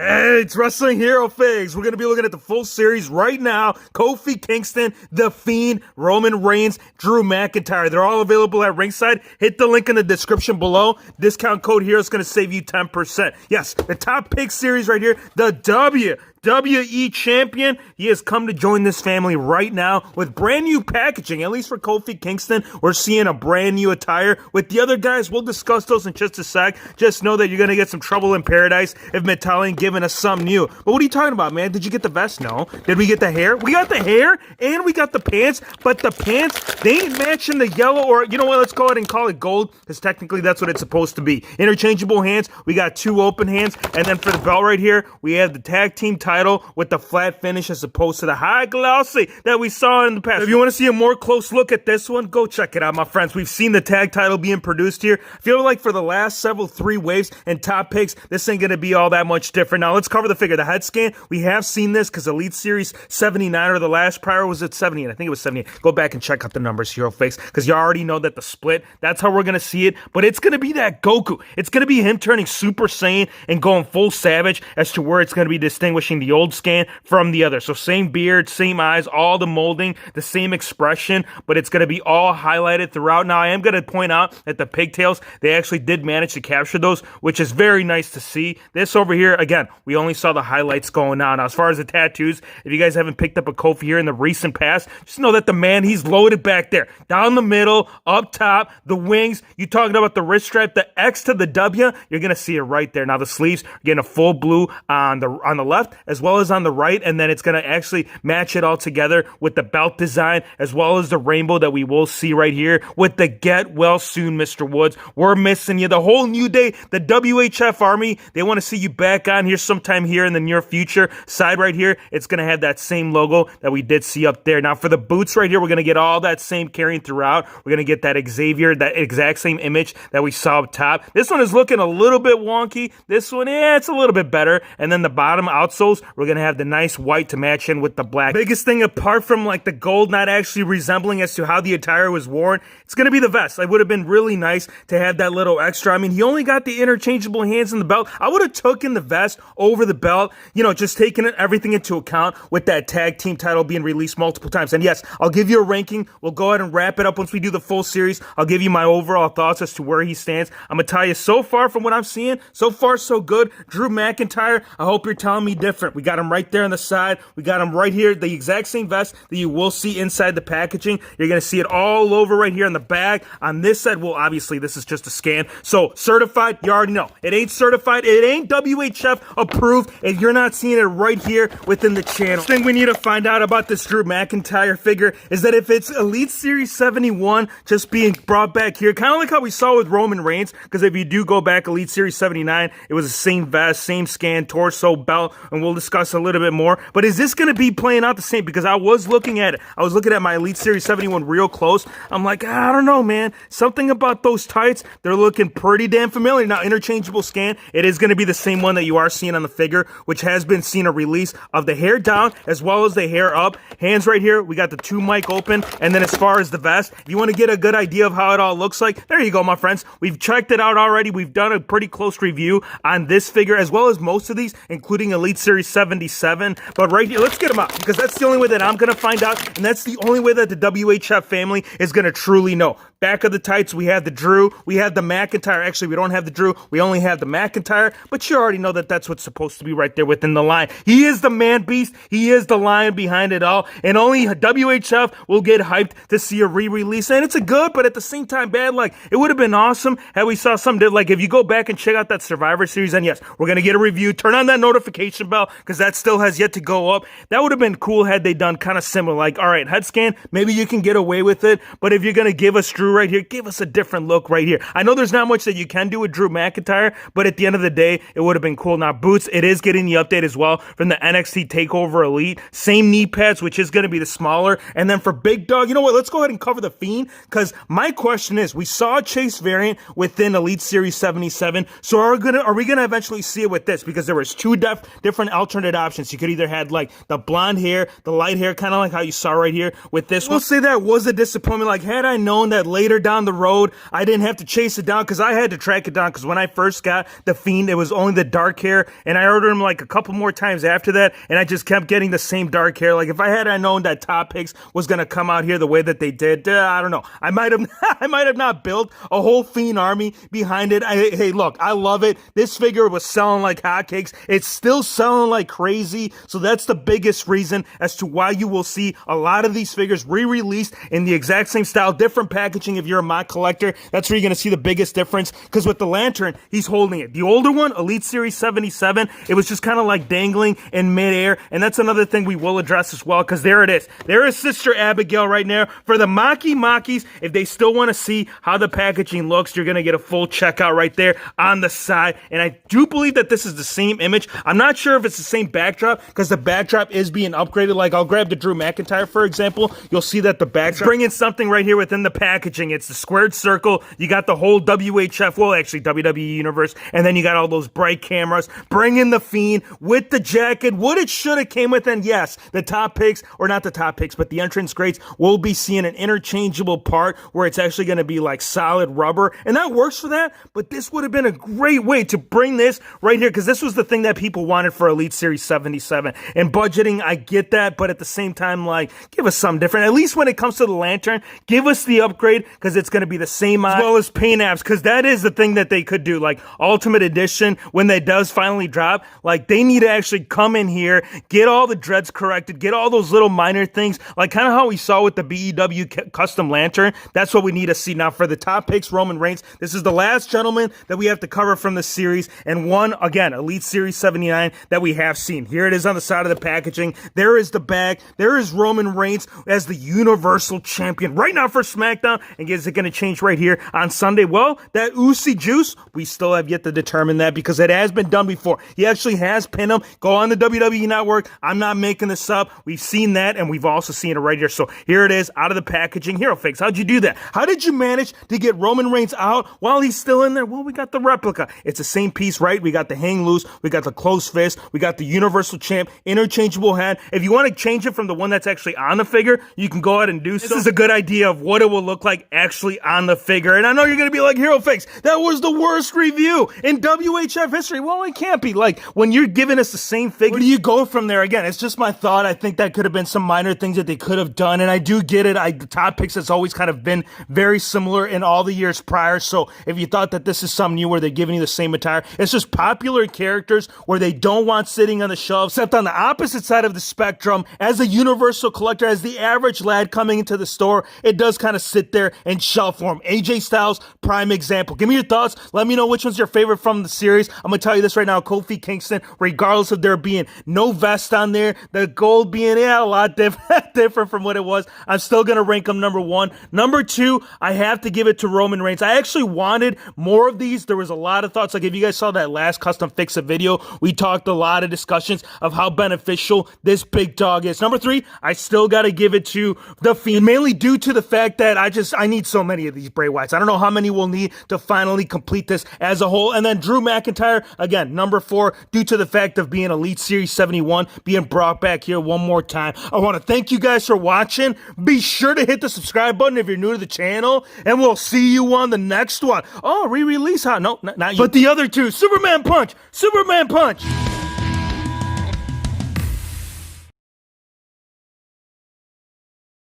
Hey, it's Wrestling Hero Figs. We're going to be looking at the full series right now. Kofi Kingston, The Fiend, Roman Reigns, Drew McIntyre. They're all available at ringside. Hit the link in the description below. Discount code here is going to save you 10%. Yes, the top pick series right here, the WWE Champion. He has come to join this family right now with brand new packaging. At least for Kofi Kingston, we're seeing a brand new attire. With the other guys, we'll discuss those in just a sec. Just know that you're going to get some trouble in paradise if Mcintyre giving us something new. But what are you talking about, man? Did you get the vest? No. Did we get the hair? We got the hair and we got the pants, but the pants, they ain't matching the yellow, or you know what, let's go ahead and call it gold, because technically that's what it's supposed to be. Interchangeable hands. We got two open hands, and then for the belt right here, we have the tag team title with the flat finish as opposed to the high glossy that we saw in the past. If you want to see a more close look at this one, go check it out, my friends. We've seen the tag title being produced here. I feel like for the last several three waves and top picks, this ain't going to be all that much different. Now let's cover the figure. The head scan, we have seen this because Elite Series 79 or the last prior was at 78. I think it was 78. Go back and check out the numbers, Hero Fakes, because you already know that the split, that's how we're going to see it. But it's going to be that Goku. It's going to be him turning Super Saiyan and going full Savage as to where it's going to be distinguishing the old scan from the other. So same beard, same eyes, all the molding, the same expression, but it's going to be all highlighted throughout. Now I am going to point out that the pigtails, they actually did manage to capture those, which is very nice to see. This over here, again, we only saw the highlights going on. Now as far as the tattoos, if you guys haven't picked up a Kofi here in the recent past, just know that the man, he's loaded back there. Down the middle, up top, the wings, you talking about the wrist stripe, the X to the W, you're going to see it right there. Now the sleeves, getting a full blue on the left as well as on the right, and then it's going to actually match it all together with the belt design as well as the rainbow that we will see right here with the get well soon, Mr. Woods. We're missing you. The whole New Day, the WHF Army, they want to see you back on here sometime here in the near future. Side right here, it's going to have that same logo that we did see up there. Now for the boots right here, we're going to get all that same carrying throughout. We're going to get that Xavier, that exact same image that we saw up top. This one is looking a little bit wonky. This one, it's a little bit better. And then the bottom outsoles, we're going to have the nice white to match in with the black. Biggest thing apart from like the gold not actually resembling as to how the attire was worn, it's going to be the vest. It would have been really nice to have that little extra. I mean, he only got the interchangeable hands in the belt. I would have taken the vest over the belt, you know, just taking everything into account with that tag team title being released multiple times. And yes, I'll give you a ranking. We'll go ahead and wrap it up once we do the full series. I'll give you my overall thoughts as to where he stands. I'm going to tell you, so far from what I'm seeing, so far so good. Drew McIntyre, I hope you're telling me different. We got him right there on the side. We got him right here, the exact same vest that you will see inside the packaging. You're going to see it all over right here on the bag. On this side, well, obviously, this is just a scan. So, certified, you already know. It ain't certified. It ain't WHF approved if you're not seeing it right here within the channel. The thing we need to find out about this Drew McIntyre figure is that if it's Elite Series 71 just being brought back here, kind of like how we saw with Roman Reigns, because if you do go back Elite Series 79, it was the same vest, same scan, torso, belt, and we'll discuss a little bit more. But is this going to be playing out the same? Because I was looking at it. I was looking at my Elite Series 71 real close. I'm like, I don't know, man. Something about those tights, they're looking pretty damn familiar. Now, interchangeable scan, it is going to be the same one that you are seeing on the figure, which has been seen a release of the hair down as well as the hair up. Hands right here, we got the two mic open. And then as far as the vest, if you want to get a good idea of how it all looks like, there you go, my friends. We've checked it out already. We've done a pretty close review on this figure as well as most of these, including Elite Series 77. But right here, let's get them out because that's the only way that I'm going to find out. And that's the only way that the WHF family is going to truly know. Back of the tights, we have the Drew. We have the McIntyre. Actually, we don't have the Drew. We only have the McIntyre. But you already know that that's what's supposed to be right there within the line. He is the man beast. He is the lion behind it all. And only WHF will get hyped to see a re-release. And it's a good, but at the same time, bad. Like, it would have been awesome had we saw something like if you go back and check out that Survivor Series, and yes, we're going to get a review. Turn on that notification bell because that still has yet to go up. That would have been cool had they done kind of similar. Like, all right, head scan, maybe you can get away with it. But if you're going to give us Drew right here, give us a different look right here. I know there's not much that you can do with Drew McIntyre, but at the end of the day, it would have been cool. Now, boots, it is getting the update as well from the NXT TakeOver Elite. Same knee pads, which is going to be the smaller. And then for Big Dog, you know what? Let's go ahead and cover the Fiend because my question is, we saw a Chase variant within Elite Series 77. So are we going to eventually see it with this? Because there was two different alternate options. You could either had like the blonde hair, the light hair, kind of like how you saw right here with this one. We'll say that was a disappointment. Like, had I known that later down the road, I didn't have to chase it down, because I had to track it down, because when I first got the Fiend, it was only the dark hair, and I ordered him like a couple more times after that, and I just kept getting the same dark hair. Like, if I had known that Top Picks was going to come out here the way that they did, I don't know. I might have not built a whole Fiend army behind it. Hey, look, I love it. This figure was selling like hotcakes. It's still selling like crazy. So that's the biggest reason as to why you will see a lot of these figures re-released in the exact same style, different packaging. If you're a mock collector, that's where you're going to see the biggest difference, because with the Lantern, he's holding it. The older one, Elite Series 77, it was just kind of like dangling in midair, and that's another thing we will address as well, because there it is. There is Sister Abigail right now. For the Mockies, if they still want to see how the packaging looks, you're going to get a full checkout right there on the side, and I do believe that this is the same image. I'm not sure if it's the same backdrop, because the backdrop is being upgraded. Like, I'll grab the Drew McIntyre, for example. You'll see that the backdrop, bringing something right here within the packaging. It's the squared circle. You got the whole WHF, well, actually WWE Universe, and then you got all those bright cameras. Bring in the Fiend with the jacket. What it should have came with, and yes, the Top Picks, or not the Top Picks, but the entrance grades will be seeing an interchangeable part where it's actually going to be like solid rubber, and that works for that. But this would have been a great way to bring this right here, because this was the thing that people wanted for Elite Series 77. And budgeting, I get that, but at the same time, like, give us something different. At least when it comes to the Lantern, give us the upgrade, because it's going to be the same as well as paint apps, because that is the thing that they could do. Like, Ultimate Edition, when that does finally drop, like, they need to actually come in here, get all the dreads corrected, get all those little minor things, like kind of how we saw with the BEW custom Lantern. That's what we need to see. Now, for the Top Picks, Roman Reigns, this is the last gentleman that we have to cover from the series, and one, again, Elite Series 79 that we have seen. Here it is on the side of the packaging. There is the bag. There is Roman Reigns as the Universal Champion right now for SmackDown. And is it going to change right here on Sunday? Well, that Uzi juice, we still have yet to determine that, because it has been done before. He actually has pinned him. Go on the WWE Network. I'm not making this up. We've seen that, and we've also seen it right here. So here it is out of the packaging. Hero Fakes, how'd you do that? How did you manage to get Roman Reigns out while he's still in there? Well, we got the replica. It's the same piece, right? We got the hang loose. We got the closed fist. We got the Universal Champ, interchangeable hand. If you want to change it from the one that's actually on the figure, you can go ahead and do so. This is a good idea of what it will look like actually on the figure. And I know you're going to be like, Hero Fakes, that was the worst review in WHF history. Well, it can't be. Like, when you're giving us the same figure, where do you go from there? Again, it's just my thought. I think that could have been some minor things that they could have done, and I do get it. The Top Picks has always kind of been very similar in all the years prior, so if you thought that this is something new where they're giving you the same attire, it's just popular characters where they don't want sitting on the shelf, except on the opposite side of the spectrum, as a Universal collector, as the average lad coming into the store, it does kind of sit there in shelf form. AJ Styles, prime example. Give me your thoughts. Let me know which one's your favorite from the series. I'm going to tell you this right now, Kofi Kingston, regardless of there being no vest on there, the gold being a lot different from what it was, I'm still going to rank him number one. Number two, I have to give it to Roman Reigns. I actually wanted more of these. There was a lot of thoughts. Like, if you guys saw that last Custom Fix-It video, we talked a lot of discussions of how beneficial this big dog is. Number three, I still got to give it to the Fiend, mainly due to the fact that I need so many of these Bray Wyatts. I don't know how many we'll need to finally complete this as a whole. And then Drew McIntyre, again, number four, due to the fact of being Elite Series 71, being brought back here one more time. I want to thank you guys for watching. Be sure to hit the subscribe button if you're new to the channel, and we'll see you on the next one. Oh, re-release, huh? No, not you. But the other two, Superman Punch, Superman Punch.